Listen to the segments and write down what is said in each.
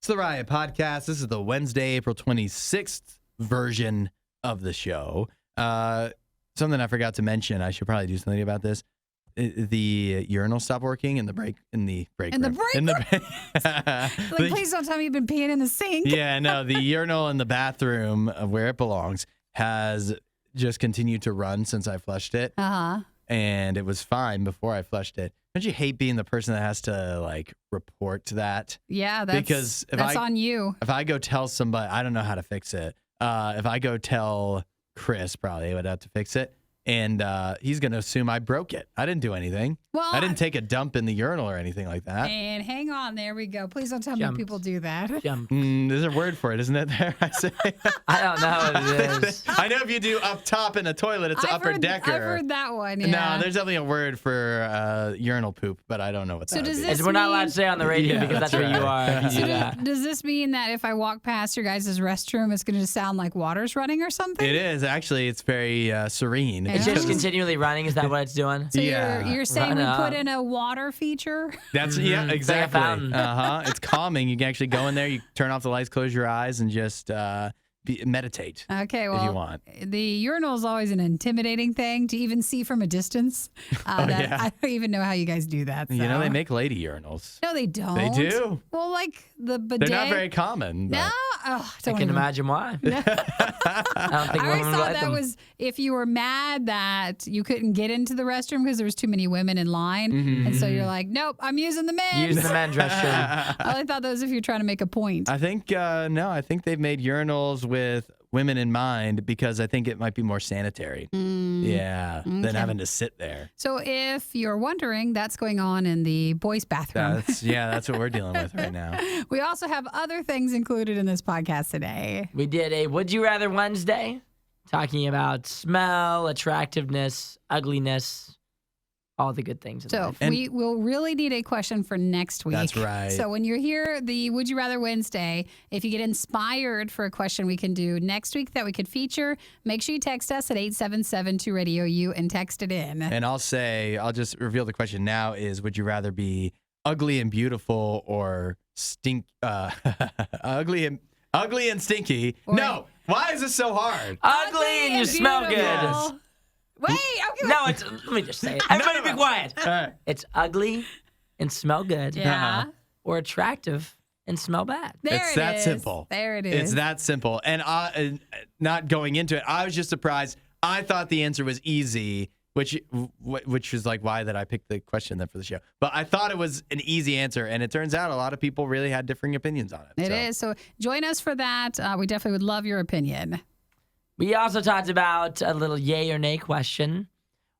It's the Riot Podcast. This is the Wednesday, April 26th version of the show. Something I forgot to mention. I should probably do something about this. The urinal stopped working in the break room. Please don't tell me you've been peeing in the sink. Yeah, no, the urinal in the bathroom of where it belongs has just continued to run since I flushed it. Uh-huh. And it was fine before I flushed it. Don't you hate being the person that has to report that? Yeah, that's on you. If I go tell somebody, I don't know how to fix it. If I go tell Chris, probably I would have to fix it. And he's going to assume I broke it. I didn't do anything. Well, I didn't take a dump in the urinal or anything like that. And hang on, there we go. Please don't tell me people do that. There's a word for it, isn't it? There, I say. I don't know what it is. I know if you do up top in a toilet, it's upper decker. I've heard that one. Yeah. No, there's definitely a word for urinal poop, but I don't know what that would be. We're not allowed to say on the radio because that's where you are. If you do that. Does this mean that if I walk past your guys' restroom, it's going to sound like water's running or something? It is. Actually, it's very serene. It's just continually running. Is that what it's doing? So you're saying we put in a water feature? That's exactly. It's calming. You can actually go in there. You turn off the lights, close your eyes, and just meditate. Okay, well, if you want. The urinal is always an intimidating thing to even see from a distance. I don't even know how you guys do that. So. You know, they make lady urinals. No, they don't. They do. Well, like the bidet. They're not very common. No. I can imagine why. No. I don't think I women always thought like that them. was if you were mad that you couldn't get into the restroom because there was too many women in line. And so you're like, nope, I'm using the men's. Use the men's restroom. I only thought that was if you're trying to make a point. I think, no, I think they've made urinals with women in mind because I think it might be more sanitary. Than having to sit there. So if you're wondering, that's going on in the boys' bathroom. That's what we're dealing with right now. We also have other things included in this podcast today. We did a Would You Rather Wednesday, talking about smell, attractiveness, ugliness, all the good things in life. We will really need a question for next week. That's right. So when you're here, the Would You Rather Wednesday, if you get inspired for a question we can do next week that we could feature, make sure you text us at 877-2-RADIO-U and text it in. And I'll just reveal the question now is, would you rather be ugly and beautiful or ugly and stinky? No. Why is this so hard? Ugly and you smell good. Wait, okay. No, let me just say it. Everybody be quiet. Right. It's ugly and smell good. Yeah. Or attractive and smell bad. It's that simple. There it is. It's that simple. And not going into it, I was just surprised. I thought the answer was easy, which was like why that I picked the question then for the show. But I thought it was an easy answer, and it turns out a lot of people really had differing opinions on it. It is. So join us for that. We definitely would love your opinion. We also talked about a little yay or nay question.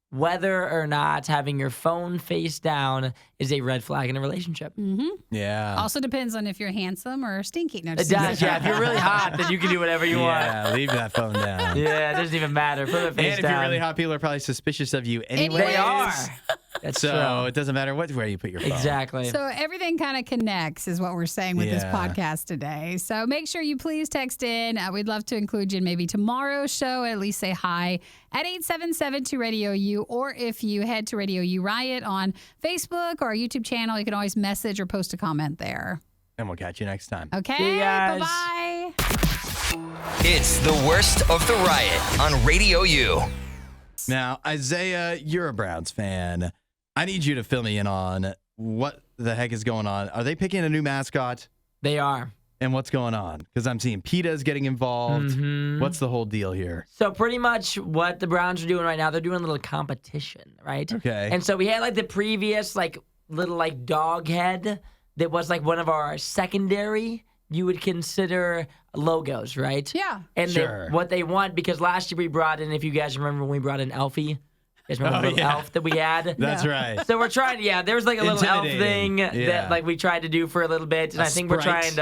Whether or not having your phone face down is a red flag in a relationship. Mm-hmm. Yeah. Also depends on if you're handsome or stinky. No, it does, yeah. If you're really hot, then you can do whatever you want. Yeah, leave that phone down. Yeah, it doesn't even matter. Put it face and down. if you're really hot, people are probably suspicious of you anyway. They are. That's so true. It doesn't matter where you put your phone. Exactly. So everything kind of connects is what we're saying with this podcast today. So make sure you please text in. We'd love to include you in maybe tomorrow's show. At least say hi at 877-2-RADIO-U. Or if you head to Radio U Riot on Facebook or our YouTube channel, you can always message or post a comment there. And we'll catch you next time. Okay. See you guys. Bye-bye. It's the worst of the Riot on Radio U. Now, Isaiah, you're a Browns fan. I need you to fill me in on what the heck is going on. Are they picking a new mascot? They are. And what's going on? Because I'm seeing PETA's getting involved. Mm-hmm. What's the whole deal here? So pretty much what the Browns are doing right now, they're doing a little competition, right? Okay. And so we had the previous little dog head that was one of our secondary, you would consider logos, right? Yeah. And Sure. what they want, because last year we brought in, if you guys remember when we brought in Elfie, you guys remember the little elf that we had? That's right. So we're trying, there was a little elf thing Yeah. that we tried to do for a little bit, and I think we're sprite.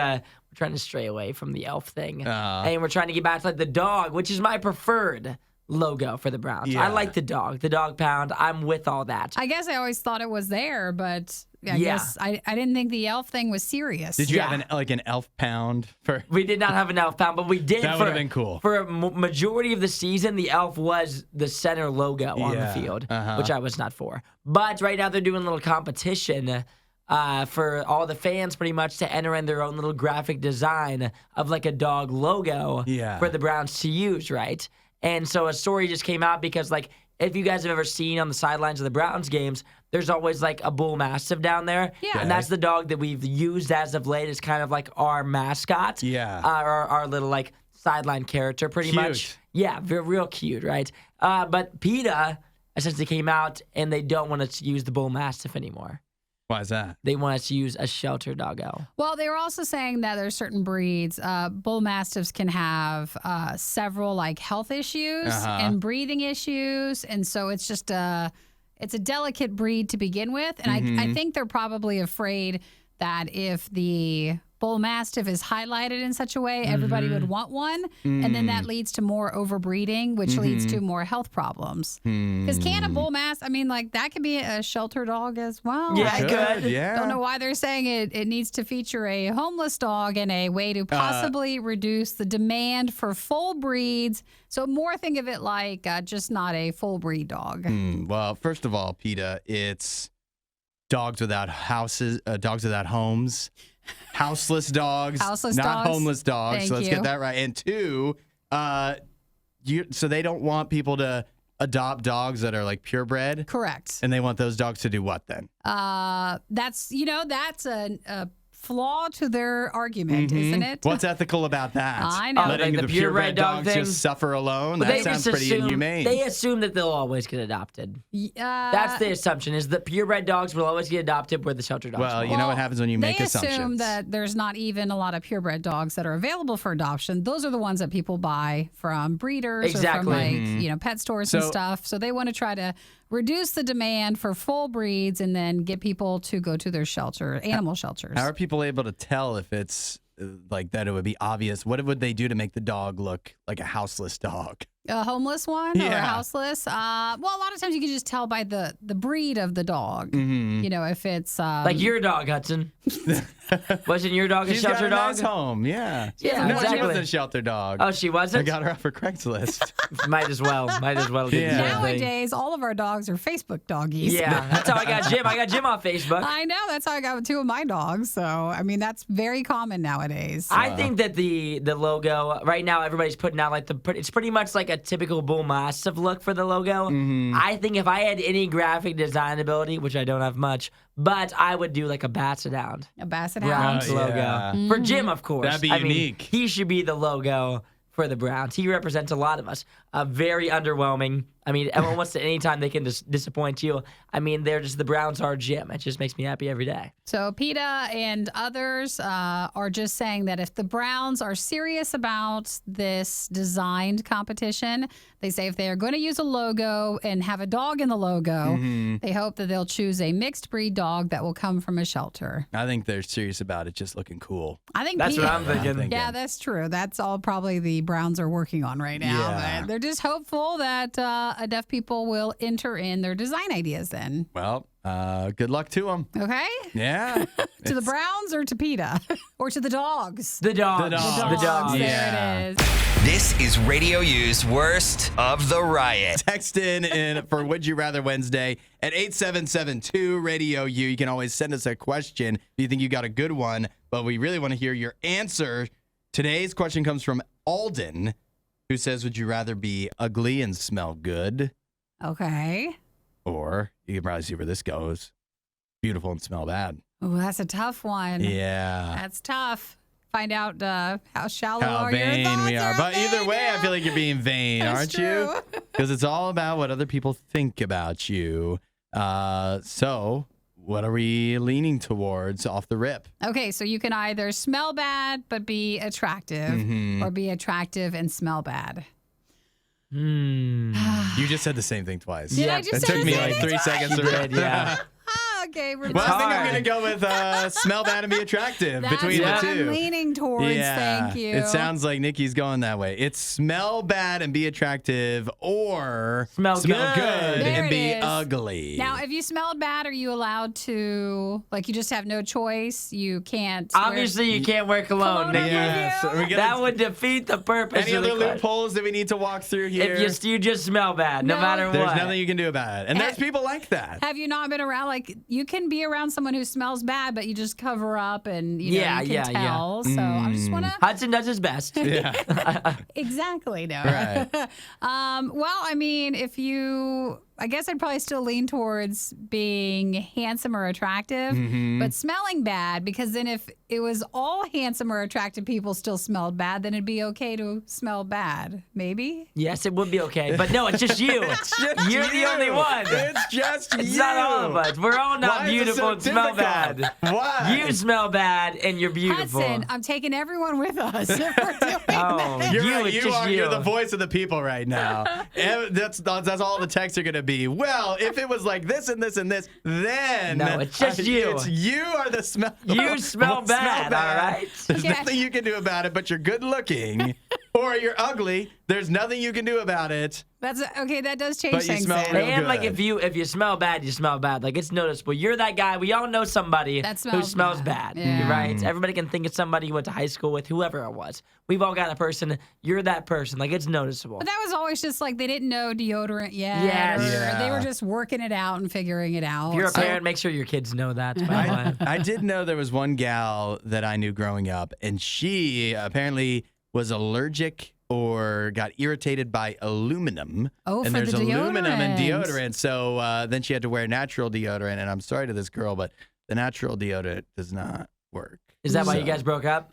trying to stray away from the elf thing, and we're trying to get back to the dog, which is my preferred logo for the Browns. Yeah. I like the dog pound. I'm with all that. I guess I always thought it was there, but I guess I didn't think the elf thing was serious. Did you have an elf pound for? We did not have an elf pound, but we did. That would have been cool. For a majority of the season, the elf was the center logo on the field, which I was not for. But right now they're doing a little competition for all the fans pretty much to enter in their own little graphic design of like a dog logo for the Browns to use, right? And so a story just came out because like if you guys have ever seen on the sidelines of the Browns games, there's always like a bull mastiff down there. Yeah. And that's the dog that we've used as of late as kind of like our mascot. Yeah. Our little like sideline character pretty much. Yeah, real cute, right? But PETA essentially came out and they don't want to use the bull mastiff anymore. Why is that? They want us to use a shelter doggo. Well, they were also saying that there's certain breeds. Bull mastiffs can have several like health issues and breathing issues, and so it's just it's a delicate breed to begin with. And I think they're probably afraid that if the bull mastiff is highlighted in such a way, everybody would want one, and then that leads to more overbreeding, which leads to more health problems. Because can a bull mastiff, I mean, like that could be a shelter dog as well. Yeah, it could. Yeah. Don't know why they're saying it needs to feature a homeless dog in a way to possibly reduce the demand for full breeds. So more think of it like just not a full breed dog. Well, first of all, PETA, it's dogs without houses, dogs without homes, houseless dogs, not homeless dogs. Thank so let's you. get that right. And two, so they don't want people to adopt dogs that are like purebred, Correct. and they want those dogs to do what then? That's a flaw to their argument, isn't it? What's ethical about that? I know. Letting Like the the purebred dog dogs thing? just suffer alone? But That they sounds just pretty inhumane. They assume that they'll always get adopted. That's the assumption, is that purebred dogs will always get adopted where the shelter dogs Well, will. you know what happens when you make they assumptions. assume that there's not even a lot of purebred dogs that are available for adoption. Those are the ones that people buy from breeders or from Exactly. like pet stores and So- stuff. So they want to try to reduce the demand for full breeds and then get people to go to their animal shelters. How are people able to tell if it's like that? It would be obvious. What would they do to make the dog look like a houseless dog? A homeless one or a Yeah. houseless? Well, a lot of times you can just tell by the breed of the dog. You know, if it's Like your dog, Hudson. Wasn't your dog a She's shelter got a dog? nice home. Yeah. Yeah, No, exactly. she wasn't a shelter dog. Oh, she I wasn't? got her off of Craigslist. Might as well do Yeah. the same thing. nowadays, all of our dogs are Facebook doggies. Yeah, that's how I got Jim. I got Jim on Facebook. I know. That's how I got with two of my dogs. So, I mean, that's very common nowadays. I think that the logo right now, everybody's putting out like it's pretty much like a typical bull mastiff look for the logo. I think if I had any graphic design ability, which I don't have much, but I would do like a basset hound A basset Browns hound. logo yeah. for Jim, of course. That'd be I mean, unique. he should be the logo for the Browns. He represents a lot of us. Very underwhelming. I mean, everyone wants to anytime they can disappoint you. I mean, they're just the Browns are Jim. It just makes me happy every day. So, PETA and others are just saying that if the Browns are serious about this designed competition, they say if they are going to use a logo and have a dog in the logo, they hope that they'll choose a mixed breed dog that will come from a shelter. I think they're serious about it just looking cool. I think That's PETA, what I'm thinking. Yeah, that's true. That's all probably the Browns are working on right now. Yeah. But they're just hopeful that deaf people will enter in their design ideas then. Well, good luck to them. Okay? Yeah. To the Browns or to PETA? Or to the dogs? The dogs. The dogs. The dogs. There Yeah. it is. This is Radio U's Worst of the Riot. Text in for Would You Rather Wednesday at 8772 Radio U. You can always send us a question if you think you got a good one, but we really want to hear your answer. Today's question comes from Alden, who says, would you rather be ugly and smell good? Okay. Or you can probably see where this goes. Beautiful and smell bad. Oh, that's a tough one. Yeah. That's tough. Find out how shallow How are your vain thoughts we are. are But either vain, way, yeah. I feel like you're being vain, That's aren't true. you? Because it's all about what other people think about you. So what are we leaning towards off the rip? Okay, so you can either smell bad but be attractive, or be attractive and smell bad. You just said the same thing twice. Did I Yep. just It say took the me same like thing 3 twice? seconds to read. Yeah. Okay, we're Well, I think I'm hard. going to go with smell bad and be attractive That's between what the two. I'm leaning towards. Yeah, Thank you. it sounds like Nikki's going that way. It's smell bad and be attractive, or Smell good. There and it be is. ugly. Now, if you smelled bad, are you allowed to, like, you just have no choice? You can't. wear- Obviously, you can't wear cologne. Cologne Nikki. yeah, so we're gonna, That would defeat the purpose any of the other question. loopholes that we need to walk through here? If you just smell bad, no No. matter There's what. nothing you can do about it. And there's people like that. Have you not been around, like, you can be around someone who smells bad, but you just cover up and you can tell. So I just want to. Hudson does his best. Yeah. Exactly. No. Right. Well, I mean, I guess I'd probably still lean towards being handsome or attractive, but smelling bad, because then if it was all handsome or attractive people still smelled bad, then it'd be okay to smell bad. Maybe? Yes, it would be okay. But no, it's just you. You're the only one. It's just you. It's not all of us. We're all not Why is it beautiful so and smell difficult? bad. Why? You smell bad and you're beautiful. Hudson, I'm taking everyone with us if we're doing that. You're You, right, it's just you. You're the voice of the people right now. And that's all the texts are going to be. Well, if it was like this and this and this, then No, it's just you. It's you are the smell. You smell bad, all right? There's Yeah. nothing you can do about it, but you're good looking, or you're ugly. There's nothing you can do about it. That's okay. That does change But you things. smell then. real And like good. if you smell bad, you smell bad. Like it's noticeable. You're that guy. We all know somebody That who smells smells bad. bad. Yeah. Right? Everybody can think of somebody you went to high school with, whoever it was. We've all got a person. You're that person. Like it's noticeable. But that was always just like they didn't know deodorant yet. Yes. Or Yeah. they were just working it out and figuring it out. If you're a So- parent, make sure your kids know that. By the way. I did know there was one gal that I knew growing up, and she apparently was allergic or got irritated by aluminum. Oh, and for there's the aluminum in deodorant. deodorant. So then she had to wear natural deodorant. And I'm sorry to this girl, but the natural deodorant does not work. Is that why you guys broke up?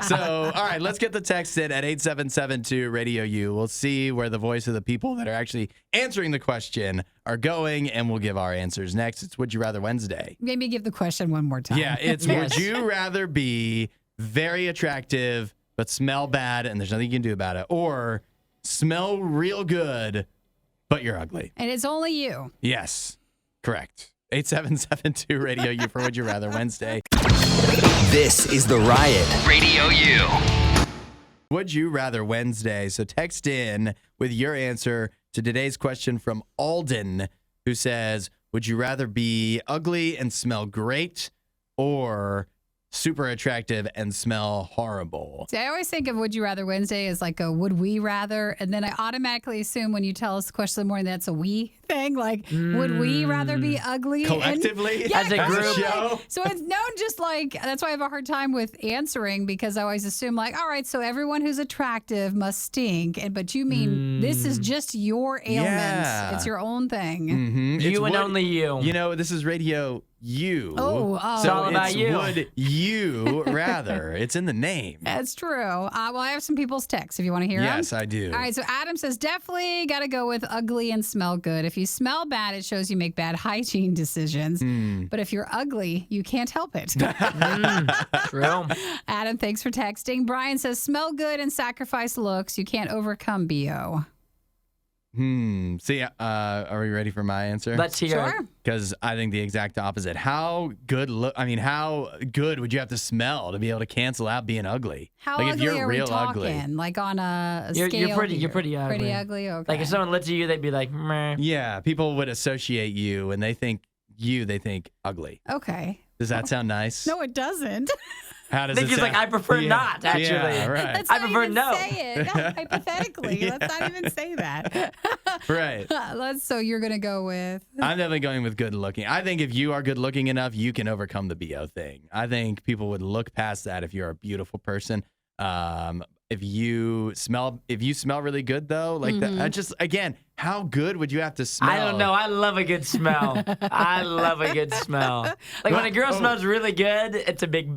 So, all right, let's get the text in at 8772 Radio U. We'll see where the voice of the people that are actually answering the question are going, and we'll give our answers next. It's Would You Rather Wednesday. Maybe give the question one more time. Yeah, it's Would you rather be very attractive but smell bad and there's nothing you can do about it, or smell real good but you're ugly? And it's only you. Yes, correct. 8772 Radio U for Would You Rather Wednesday. This is The Riot. Radio U. Would you rather Wednesday? So text in with your answer to today's question from Alden, who says, would you rather be ugly and smell great, or super attractive and smell horrible? See, I always think of Would You Rather Wednesday as like a would we rather, and then I automatically assume when you tell us the question in the morning that's a we thing. Like, would we rather be ugly? Collectively? And, yeah, As a group? show? So it's known just like, that's why I have a hard time with answering, because I always assume like, all right, so everyone who's attractive must stink. But you mean this is just your ailment. Yeah. It's your own thing. Mm-hmm. You and only you. You know, this is Radio U. Oh. It's all about it's you. Would you rather? It's in the name. That's true. Well, I have some people's texts if you want to hear them. Yes, I do. All right, so Adam says definitely got to go with ugly and smell good. If you smell bad, it shows you make bad hygiene decisions. But if you're ugly, you can't help it. True. Adam, thanks for texting. Brian says smell good and sacrifice looks. You can't overcome BO. See, are we ready for my answer? Let's hear it. Sure. Because I think the exact opposite. How good would you have to smell to be able to cancel out being ugly? How like ugly if you're are real we talking? ugly. Like on a You're scale pretty- here? you're pretty ugly. Pretty ugly? Okay. Like if someone looks at you, they'd be like, meh. Yeah, people would associate you and they think ugly. Okay. Does that sound nice? No, it doesn't. How does Nikki's it sound? like, I prefer not, actually. Yeah, right. Let's I not prefer even no. say it. Hypothetically, let's not even say that. Right. So you're gonna go with I'm definitely going with good looking. I think if you are good looking enough, you can overcome the BO thing. I think people would look past that if you're a beautiful person. If you smell really good though, like that, just again, how good would you have to smell? I don't know. I love a good smell. I love a good smell. Like when a girl smells really good, it's a big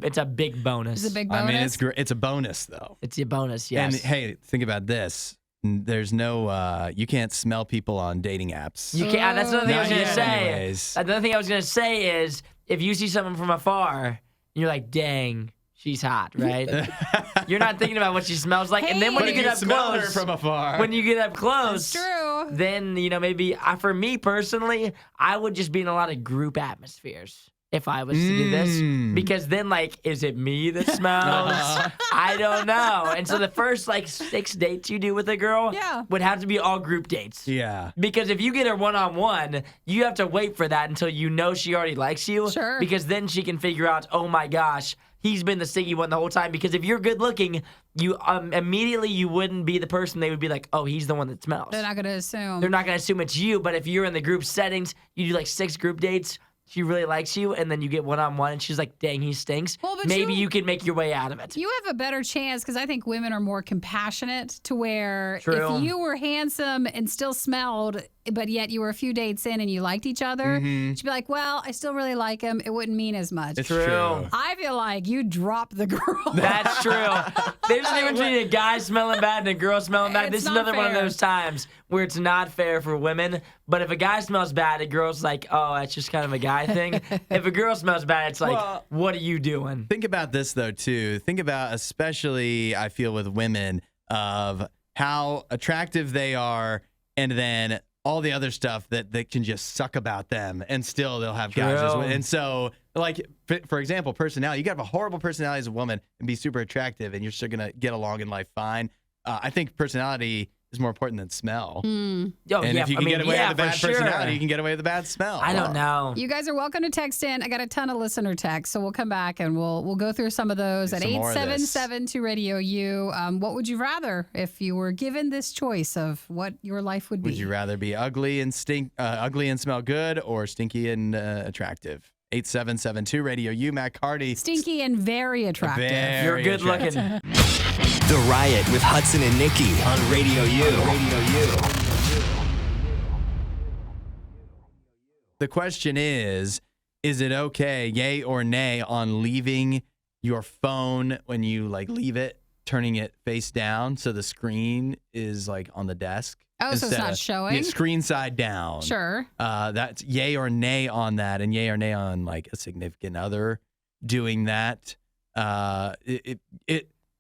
bonus. it's a big bonus. I mean, it's a bonus though. It's a bonus, yes. And hey, think about this. There's no, you can't smell people on dating apps. You can't. That's another thing I was Not gonna yet, say. anyways. Another thing I was gonna say is if you see someone from afar, you're like, dang, she's hot, right? You're not thinking about what she smells like, and then when Hey. you But get you up smell her close, from afar. when you get up close, It's true. then maybe for me personally, I would just be in a lot of group atmospheres if I was to do this, because then like, is it me that smells? I don't know. And so the first like 6 dates you do with a girl would have to be all group dates. Yeah. Because if you get her one-on-one, you have to wait for that until you know she already likes you. Sure. Because then she can figure out, oh my gosh, he's been the stinky one the whole time. Because if you're good looking, you immediately you wouldn't be the person they would be like, oh, he's the one that smells. They're not going to assume. They're not going to assume it's you. But if you're in the group settings, you do like 6 group dates. She really likes you, and then you get one-on-one, and she's like, dang, he stinks. Well, but maybe you can make your way out of it. You have a better chance because I think women are more compassionate to where True. if you were handsome and still smelled, but yet you were a few dates in and you liked each other, she'd be like, well, I still really like him. It wouldn't mean as much. It's True. true. I feel like you dropped the girl. That's true. There's a difference between a guy smelling bad and a girl smelling bad. It's This is not another one of fair. those times where it's not fair for women. But if a guy smells bad, a girl's like, oh, that's just kind of a guy thing. If a girl smells bad, it's like, Well, what are you doing? Think about this, though, too. Think about, especially, I feel, with women, of how attractive they are, and then all the other stuff that can just suck about them, and still they'll have guys. True. And so, like, for example, personality. You got to have a horrible personality as a woman and be super attractive, and you're still going to get along in life fine. I think personality is more important than smell. Oh, And yeah, if you can get away with a bad for personality, sure. you can get away with a bad smell. I don't know. You guys are welcome to text in. I got a ton of listener texts, so we'll come back and we'll go through some of those Do at some more of this. 877 to Radio U. What would you rather if you were given this choice of what your life would be? Would you rather be ugly and ugly and smell good, or stinky and attractive? 8772 Radio U. Matt Carty. Stinky and very attractive. Very You're good attractive. looking. The Riot with Hudson and Nikki on Radio U. The question is it okay, yay or nay, on leaving your phone when you leave it, turning it face down so the screen is on the desk? Oh, so it's instead not of- showing? Yeah, screen side down. Sure. That's yay or nay on that, and yay or nay on a significant other doing that.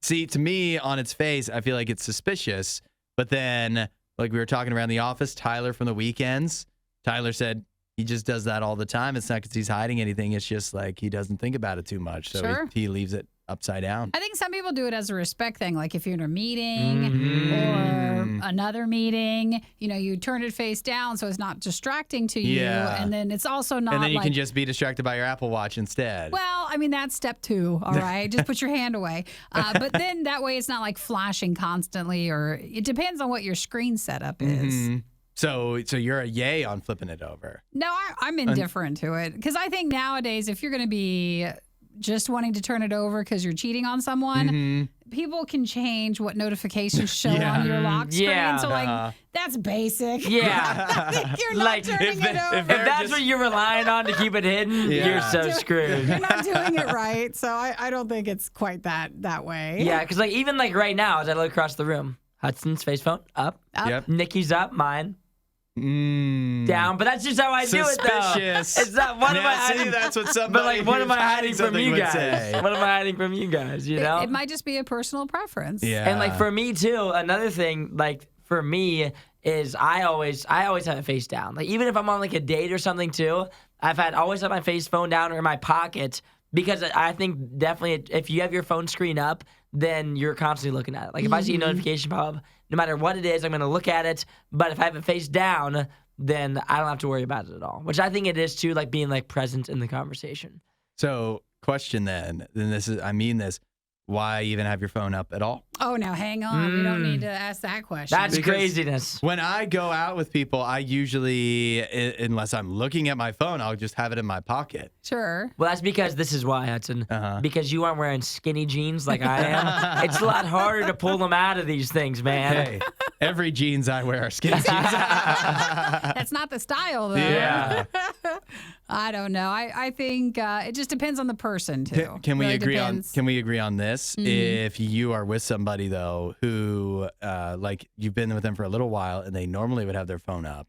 See, to me, on its face, I feel like it's suspicious. But then, we were talking around the office, Tyler from the weekends, Tyler said he just does that all the time. It's not because he's hiding anything. It's just he doesn't think about it too much. So Sure. he leaves it upside down. I think some people do it as a respect thing. Like if you're in a meeting or another meeting, you turn it face down so it's not distracting to you. Yeah. And then it's also not And then you can just be distracted by your Apple Watch instead. Well, I mean, that's step 2, all right? Just put your hand away. But then that way it's not flashing constantly, or it depends on what your screen setup is. Mhm. So you're a yay on flipping it over. No, I'm indifferent to it because I think nowadays if you're going to be just wanting to turn it over because you're cheating on someone, people can change what notifications show on your lock screen. Yeah. So that's basic. Yeah. You're not turning it over. If that's what you're relying on to keep it hidden, Yeah. you're so screwed. You're not doing it right. So I don't think it's quite that way. Yeah, because even right now, as I look across the room, Hudson's face phone up, Yep. Nikki's up, mine Mm. down. But that's just how I do it, though. Suspicious. It's not. What am I Now, see, hiding? that's what But somebody what am who's I hiding from something you would guys? say. What am I hiding from you guys? You know. It might just be a personal preference. Yeah. And for me too, another thing for me is I always have it face down. Even if I'm on a date or something too, always had my phone down or in my pocket because I think definitely if you have your phone screen up, then you're constantly looking at it. If I see a notification pop up, no matter what it is, I'm gonna look at it. But if I have it face down, then I don't have to worry about it at all. Which I think it is too, being present in the conversation. So, question then I mean this. Why even have your phone up at all? Oh, now hang on. We don't need to ask that question. That's Because craziness. When I go out with people, I usually, unless I'm looking at my phone, I'll just have it in my pocket. Sure. Well, that's because this is why, Hudson. Uh-huh. Because you aren't wearing skinny jeans like I am. It's a lot harder to pull them out of these things, man. Hey, every jeans I wear are skinny jeans. That's not the style, though. Yeah. I don't know. I think it just depends on the person, too. Can we Really agree depends. on? Can we agree on this? If you are with somebody though who, you've been with them for a little while, and they normally would have their phone up,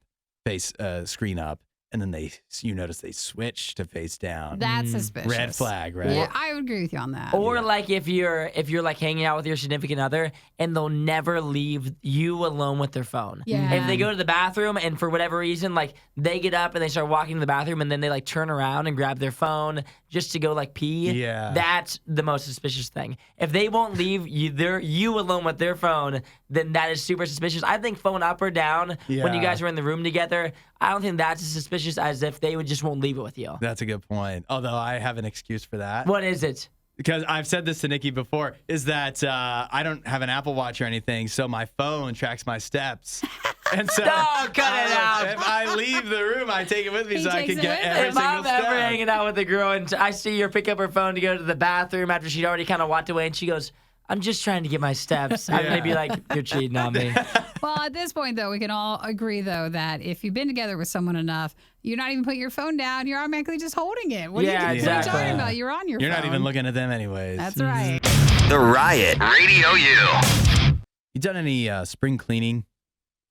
screen up, and then you notice they switch to face down. That's suspicious. Red flag, right? Yeah, I would agree with you on that. Or if you're hanging out with your significant other and they'll never leave you alone with their phone. Yeah. If they go to the bathroom and for whatever reason they get up and they start walking to the bathroom and then they turn around and grab their phone just to go pee. Yeah. That's the most suspicious thing. If they won't leave you alone with their phone, then that is super suspicious. I think phone up or down when you Yeah. guys are in the room together, I don't think that's as suspicious as if they just won't leave it with you. That's a good point. Although I have an excuse for that. What is it? because I've said this to Nikki before, is that I don't have an Apple Watch or anything, so my phone tracks my steps. And so No, cut it out. If I leave the room, I take it with me so I can get every If single I'm step. ever hanging out with a girl and I see her pick up her phone to go to the bathroom after she'd already kind of walked away and she goes, I'm just trying to get my steps. I'm going to be like, you're cheating on me. Well, at this point, though, we can all agree, though, that if you've been together with someone enough, you're not even putting your phone down. You're automatically just holding it. What Yeah, are you exactly. talking about? You're on your You're phone. not even looking at them anyways. That's right. The Riot Radio U. You done any spring cleaning?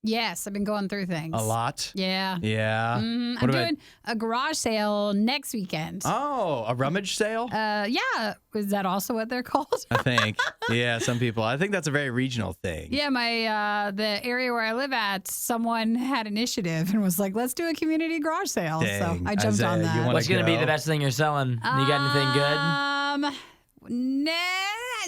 Yes, I've been going through things. A lot? Yeah. Yeah. I'm What about- doing a garage sale next weekend. Oh, a rummage sale? Yeah. Is that also what they're called? I think. Yeah, some people. I think that's a very regional thing. Yeah, the area where I live at, someone had initiative and was like, let's do a community garage sale. Dang, So I jumped Isaiah, on you that. wanna What's going to be go? the best thing you're selling? You got anything good?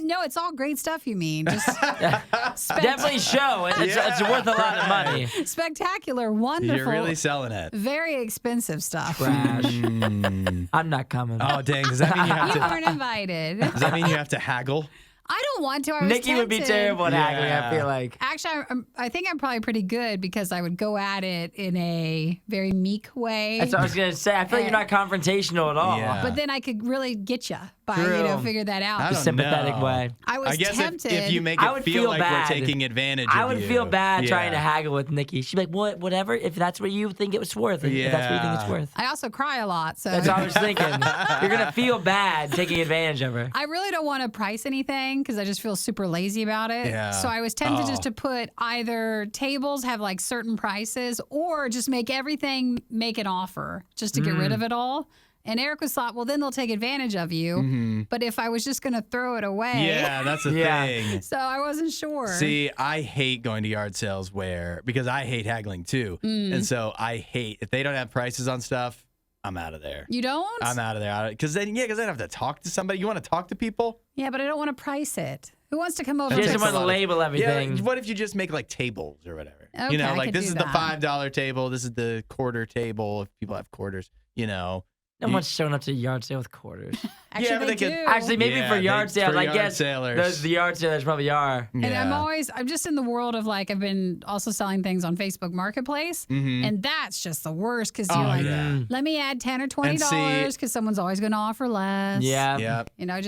No, it's all great stuff, you mean. Just Definitely show. It's worth a lot of money. spectacular, wonderful, You're really selling it. very expensive stuff. Trash. I'm not coming. Oh, dang. Does that mean you have You to? weren't invited. Does that mean you have to haggle? I don't want to. I was Nikki would be tempted. terrible at haggling, I Yeah. feel like. Actually, I think I'm probably pretty good because I would go at it in a very meek way. That's what I was going to say. I feel like you're not confrontational at all. Yeah. But then I could really get you by, True. figure that I out. don't Sympathetic know. way. I was I guess tempted. if you make I it would feel feel like bad. we're taking advantage I of would you. feel bad trying to Yeah. haggle with Nikki. She'd be like, whatever, if that's what you think it was worth. If that's what you think it's Yeah. worth. I also cry a lot, so That's what I was thinking. You're going to feel bad taking advantage of her. I really don't want to price anything because I just feel super lazy about it. Yeah. So I was tempted just Oh. to put either tables have like certain prices or just make everything make an offer just to get rid of it all. And Eric was thought, well, then they'll take advantage of you. But if I was just going to throw it away. Yeah, that's the Yeah. thing. So I wasn't sure. See, I hate going to yard sales because I hate haggling too. And so I hate, if they don't have prices on stuff, I'm out of there. You don't? I'm out of there. Because then I have to talk to somebody. You want to talk to people? Yeah, but I don't want to price it. Who wants to come over? She and doesn't takes want a to lot of- label everything. Yeah, what if you just make like tables or whatever? Okay, You know, I like could this do is the that. $5 table. This is the quarter table if people have quarters, you know. No one's showing up to a yard sale with quarters. Actually, Yeah, but they they could- do. Actually, maybe Yeah, for yard sales, for I yard guess sailors. the yard sailors probably are. And Yeah. I'm just in the world of like, I've been also selling things on Facebook Marketplace. And that's just the worst because you're Oh, like, yeah. let me add $10 or And $20 see- because someone's always going to offer less. Yeah. Yeah. You know,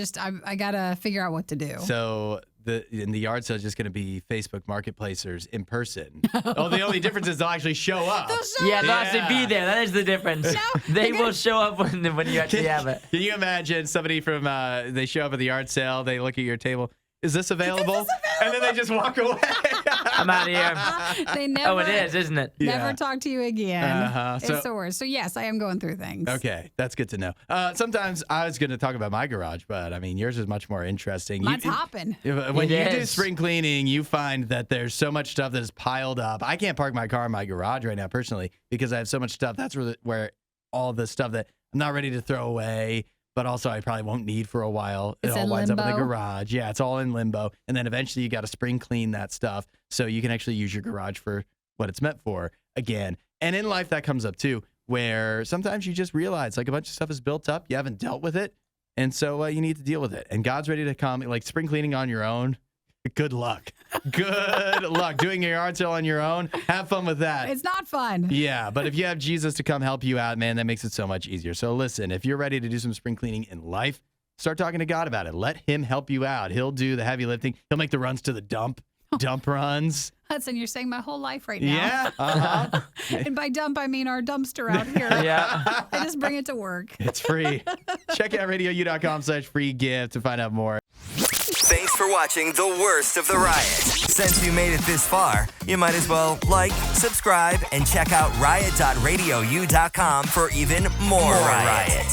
I got to figure out what to do. So in the yard sale is just going to be Facebook Marketplacers in person. Oh, the only difference is they'll actually show up. Yeah, they'll Yeah. actually be there. That is the difference. They will show up when you actually have it. Can you imagine somebody from they show up at the yard sale, they look at your table, is this available? And then they just walk away. I'm out of here. They never, Oh, it is, isn't it? never Yeah. talk to you again. Uh-huh. It's the worst. So yes, I am going through things. Okay, that's good to know. Sometimes I was going to talk about my garage, but I mean, yours is much more interesting. Mine's hopping. When It you do is. spring cleaning, you find that there's so much stuff that is piled up. I can't park my car in my garage right now personally because I have so much stuff. That's where all the stuff that I'm not ready to throw away, but also I probably won't need for a while. It's it all in winds up in the limbo? garage. Yeah, it's all in limbo. And then eventually you got to spring clean that stuff so you can actually use your garage for what it's meant for again. And in life that comes up too, where sometimes you just realize like a bunch of stuff is built up, you haven't dealt with it, and so you need to deal with it. And God's ready to come. Like spring cleaning on your own, good luck. Good luck. Doing your yard sale on your own, have fun with that. It's not fun. Yeah, but if you have Jesus to come help you out, man, that makes it so much easier. So listen, if you're ready to do some spring cleaning in life, start talking to God about it. Let him help you out. He'll do the heavy lifting. He'll make the runs to the dump runs. Hudson, you're saying my whole life right now. Yeah. Uh-huh. And by dump, I mean our dumpster out here. Yeah. I just bring it to work. It's free. Check out radiou.com/free gift to find out more. Thanks for watching the worst of the riot. Since you made it this far, you might as well like, subscribe, and check out riot.radiou.com for even more riot.